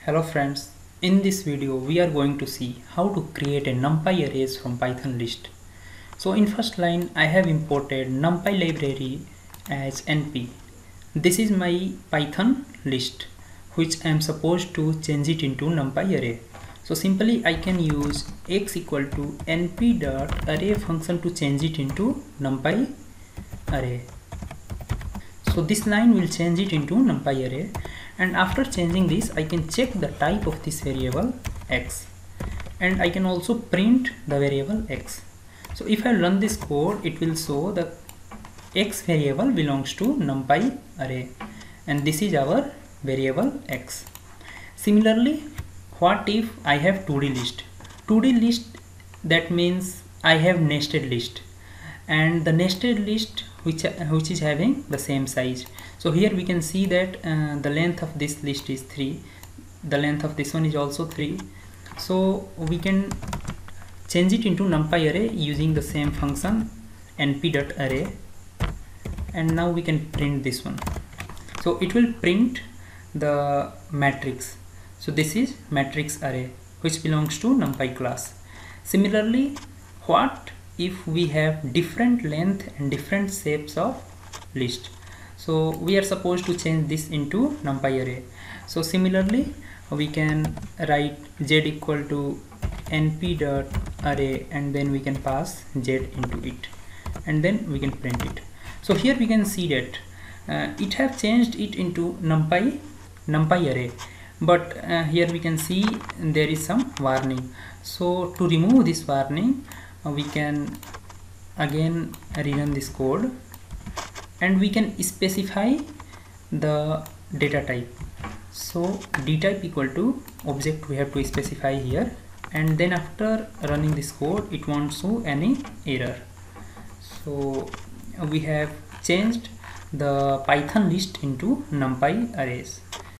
Hello friends, in this video we are going to see how to create a numpy arrays from Python list. So in first line I have imported numpy library as np. This is my Python list which I am supposed to change it into numpy array. So simply I can use x equal to np.array function to change it into numpy array. So this line will change it into numpy array, and after changing this I can check the type of this variable x, and I can also print the variable x. So if I run this code, it will show the x variable belongs to numpy array, and this is our variable x. Similarly, what if I have 2D list? 2D list, that means I have nested list, and the nested list which is having the same size. So here we can see that the length of this list is 3, the length of this one is also 3. So we can change it into numpy array using the same function np.array, and now we can print this one. So it will print the matrix. So this is matrix array which belongs to numpy class. Similarly, what if we have different length and different shapes of list? So we are supposed to change this into numpy array. So similarly we can write z equal to np.array, and then we can pass z into it, and then we can print it. So here we can see that it have changed it into numpy array, but here we can see there is some warning. So to remove this warning, we can again rerun this code, and we can specify the data type. So d type equal to object we have to specify here, and then after running this code it won't show any error. So we have changed the Python list into numpy arrays.